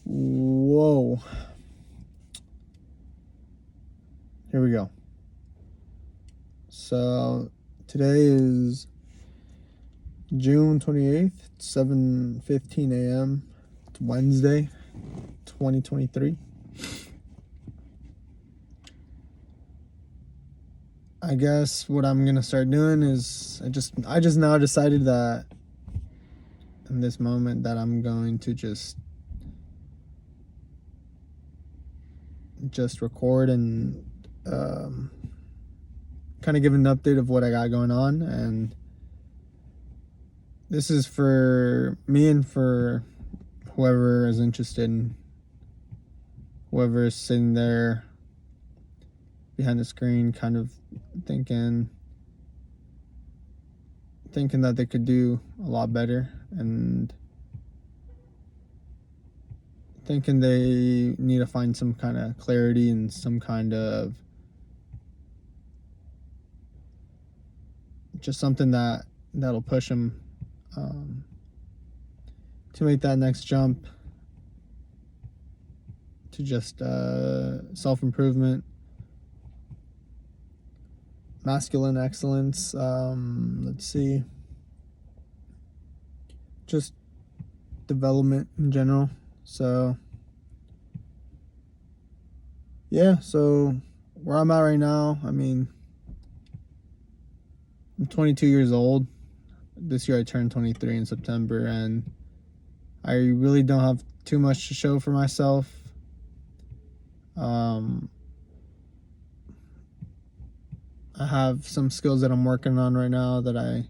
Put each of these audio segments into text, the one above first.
Whoa. Here we go. So today is June 28th, 7:15 a.m. It's Wednesday, 2023. I guess what I'm gonna start doing is I just now decided that in this moment that I'm going to just record and kind of give an update of what I got going on. And this is for me and for whoever is interested, whoever is sitting there behind the screen kind of thinking that they could do a lot better, and thinking they need to find some kind of clarity and some kind of just something that'll push them to make that next jump to just self-improvement, masculine excellence, let's see, just development in general. So yeah, so where I'm at right now, I mean, I'm 22 years old. This year I turned 23 in September, and I really don't have too much to show for myself. I have some skills that I'm working on right now that I'm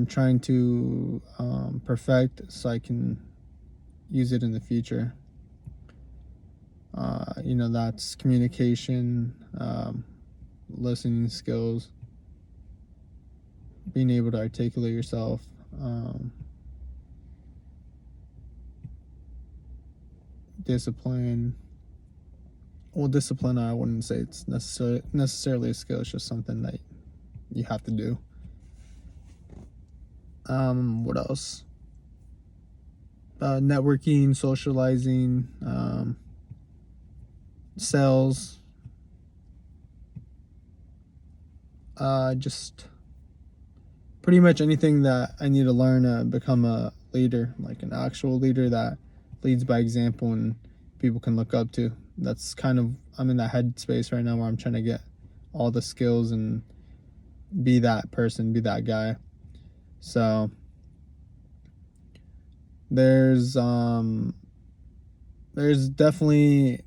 trying to perfect so I can use it in the future. That's communication, listening skills, being able to articulate yourself, discipline. Well, discipline, I wouldn't say it's necessarily a skill. It's just something that you have to do. What else? Networking, socializing, sales. Just pretty much anything that I need to learn to become a leader, like an actual leader that leads by example and people can look up to. That's kind of, I'm in that headspace right now where I'm trying to get all the skills and be that person, be that guy. So there's definitely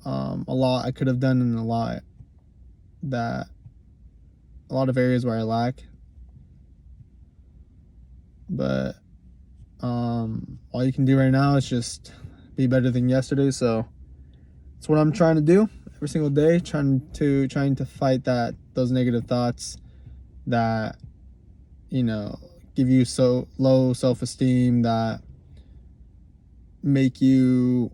a lot I could have done, and a lot of areas where I lack. But all you can do right now is just be better than yesterday. So that's what I'm trying to do every single day, trying to fight those negative thoughts that give you so low self-esteem, that make you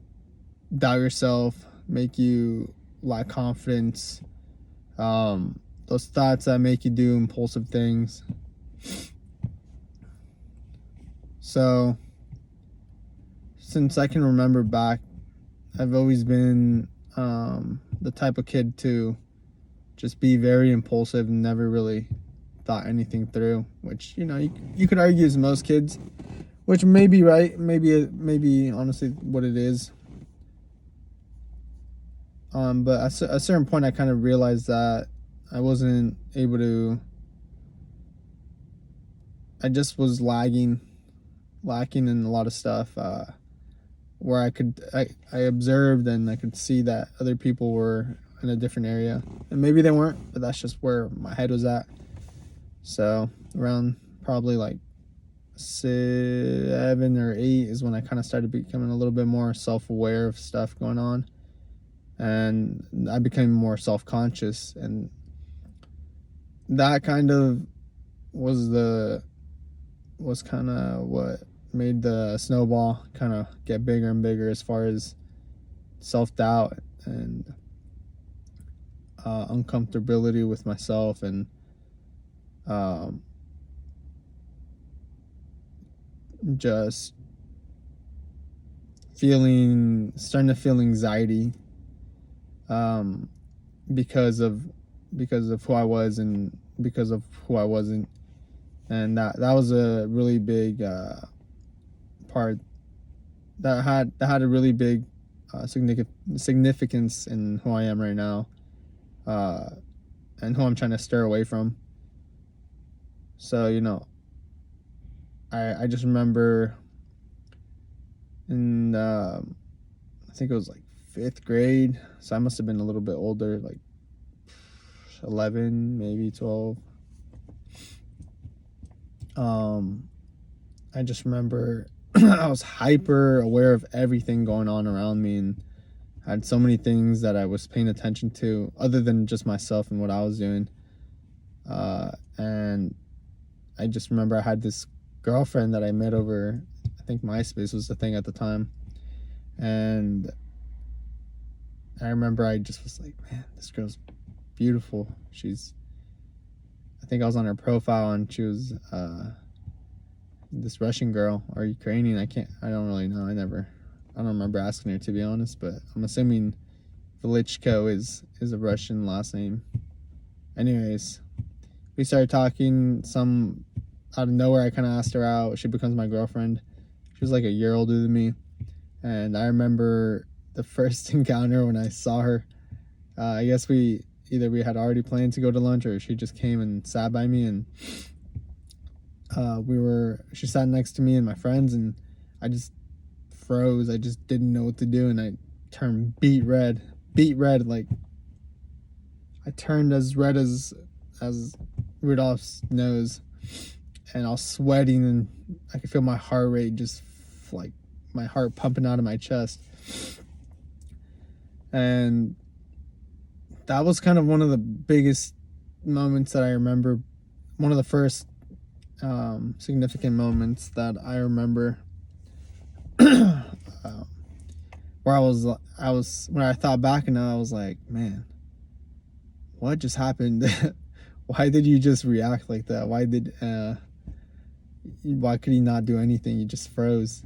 doubt yourself, make you lack confidence, those thoughts that make you do impulsive things. So since I can remember back, I've always been the type of kid to just be very impulsive and never really thought anything through, which you could argue is most kids, which may be right, maybe honestly what it is. But at a certain point I kind of realized that I wasn't able to, I just was lacking in a lot of stuff, where I observed and I could see that other people were in a different area, and maybe they weren't, but that's just where my head was at. So around probably like 7 or 8 is when I kind of started becoming a little bit more self-aware of stuff going on, and I became more self-conscious, and that kind of was kind of what made the snowball kind of get bigger and bigger, as far as self-doubt and uncomfortability with myself, and just starting to feel anxiety, because of who I was and because of who I wasn't, and that was a really big part that had a really big significance in who I am right now, and who I'm trying to steer away from. So I just remember in I think it was like 5th grade, so I must have been a little bit older, like 11, maybe 12. I just remember I was hyper aware of everything going on around me, and had so many things that I was paying attention to other than just myself and what I was doing. And I just remember I had this girlfriend that I met over, I think MySpace was the thing at the time. And I remember I just was like, man, this girl's beautiful. I think I was on her profile, and she was this Russian girl or Ukrainian. I don't really know. I don't remember asking her, to be honest, but I'm assuming Velichko is a Russian last name. Anyways, we started talking. Some out of nowhere, I kind of asked her out. She becomes my girlfriend. She was like a year older than me, and I remember the first encounter when I saw her. I guess we had already planned to go to lunch, or she just came and sat by me, and she sat next to me and my friends, and I just froze. I just didn't know what to do, and I turned beet red, like I turned as red as Rudolph's nose, and I was sweating, and I could feel my heart rate, just like my heart pumping out of my chest. And that was kind of one of the biggest moments that I remember, one of the first significant moments that I remember, where I was when I thought back, and I was like, man, what just happened? Why did you just react like that? Why could he not do anything? He just froze.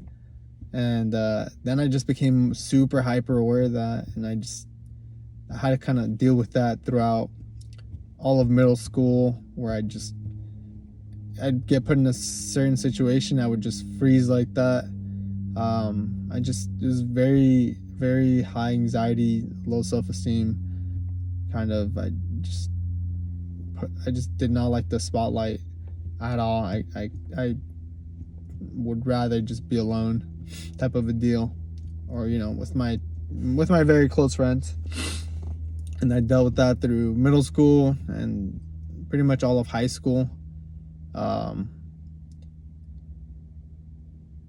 And then I just became super hyper aware of that, and I had to kind of deal with that throughout all of middle school, where I'd get put in a certain situation, I would just freeze like that. It was very, very high anxiety, low self-esteem, kind of. I just did not like the spotlight at all. I would rather just be alone, type of a deal, or with my very close friends. And I dealt with that through middle school and pretty much all of high school.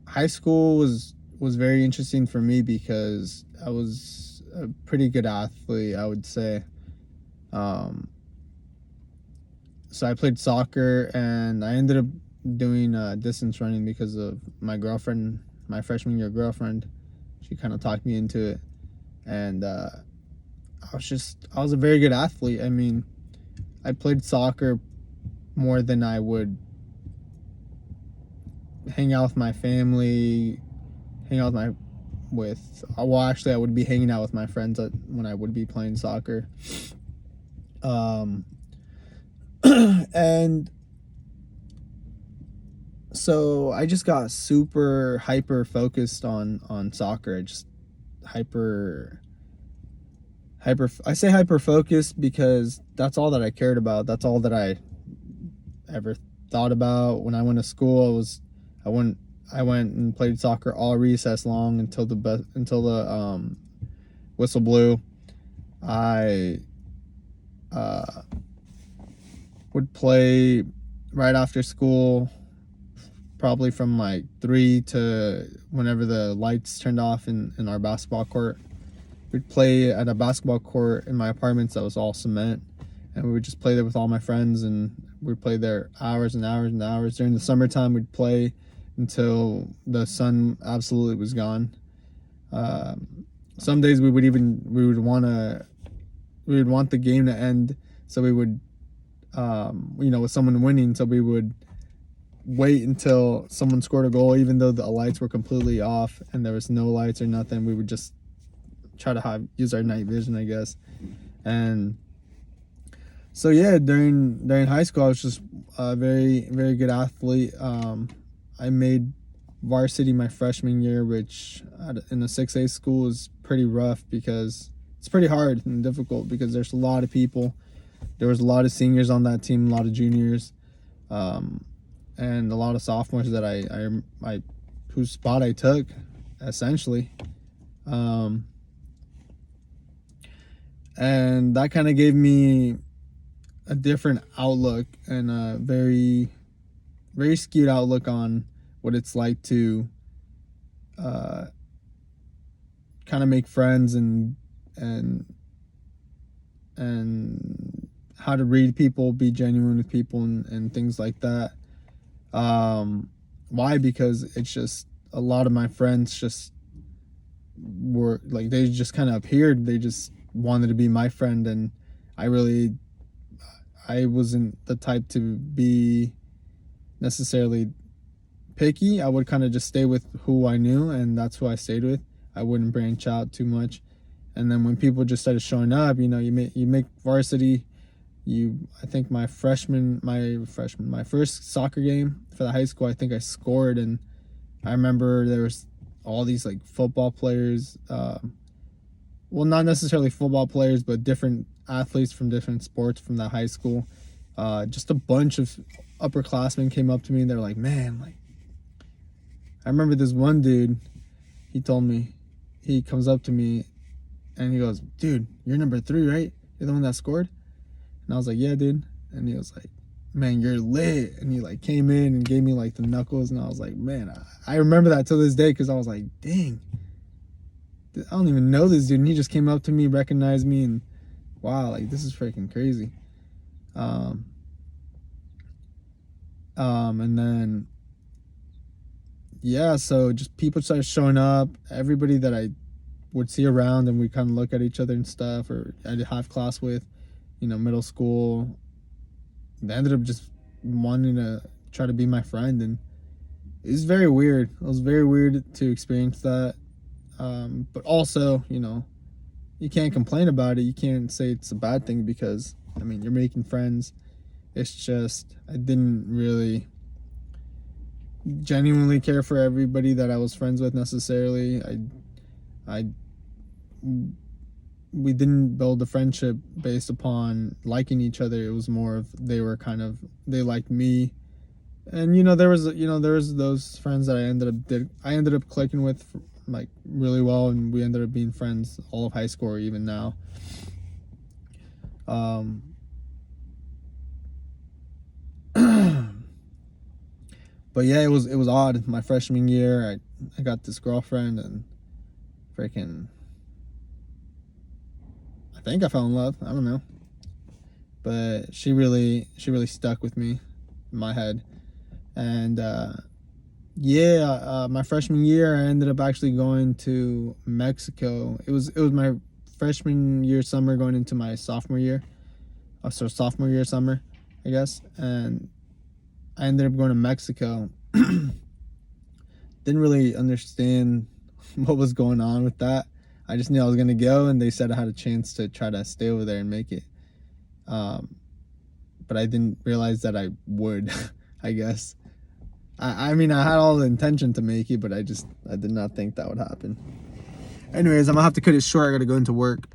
High school was very interesting for me because I was a pretty good athlete, I would say. So I played soccer, and I ended up doing distance running because of my girlfriend, my freshman year girlfriend. She kind of talked me into it, and I was a very good athlete. I mean, I played soccer more than I would hang out with my family, actually I would be hanging out with my friends when I would be playing soccer. And so I just got super hyper focused on soccer. I say hyper focused because that's all that I cared about. That's all that I ever thought about. When I went to school, I went and played soccer all recess long until the whistle blew. I would play right after school, probably from like 3 to whenever the lights turned off in our basketball court. We'd play at a basketball court in my apartments that was all cement, and we would just play there with all my friends, and we'd play there hours and hours and hours. During the summertime, we'd play until the sun absolutely was gone. Some days we would want the game to end, so we would, with someone winning, so we would wait until someone scored a goal, even though the lights were completely off and there was no lights or nothing. We would just try to use our night vision, I guess. And so yeah, during high school, I was just a very, very good athlete. I made varsity my freshman year, which in a 6A school is pretty rough because it's pretty hard and difficult because there's a lot of people. There was a lot of seniors on that team, a lot of juniors, and a lot of sophomores that I whose spot I took, essentially. And that kind of gave me a different outlook and a very, very skewed outlook on what it's like to kind of make friends and how to read people, be genuine with people, and things like that. Why? Because it's just a lot of my friends just were like, they just kind of appeared. They just wanted to be my friend, and I wasn't the type to be necessarily picky. I would kind of just stay with who I knew, and that's who I stayed with. I wouldn't branch out too much. And then when people just started showing up, you make varsity. I think my first soccer game for the high school, I think I scored, and I remember there was all these like football players, well, not necessarily football players, but different athletes from different sports from that high school. Just a bunch of upperclassmen came up to me and they're like, man, like, I remember this one dude, he comes up to me and he goes, dude, you're number 3, right? You're the one that scored? And I was like, yeah, dude. And he was like, man, you're lit. And he like came in and gave me like the knuckles. And I was like, man, I remember that till this day, because I was like, dang, I don't even know this dude. And he just came up to me, recognized me, and wow, like, this is freaking crazy. And then, yeah, so just people started showing up. Everybody that I would see around, and we kind of look at each other and stuff, or I did have class with, middle school. They ended up just wanting to try to be my friend, and it was very weird. It was very weird to experience that. But also, you can't complain about it. You can't say it's a bad thing because, you're making friends. It's just, I didn't really genuinely care for everybody that I was friends with necessarily. We didn't build a friendship based upon liking each other. It was more of they liked me. And there was those friends that I ended up clicking with like really well, and we ended up being friends all of high school or even now. But yeah, it was odd. My freshman year, I got this girlfriend, and freaking, I think I fell in love. I don't know, but she really stuck with me in my head. And my freshman year, I ended up actually going to Mexico. It was my freshman year summer going into my sophomore year, so sophomore year summer, I guess. And I ended up going to Mexico. Didn't really understand what was going on with that. I just knew I was going to go, and they said I had a chance to try to stay over there and make it. But I didn't realize that I would, I guess. I had all the intention to make it, but I did not think that would happen. Anyways, I'm going to have to cut it short. I got to go into work.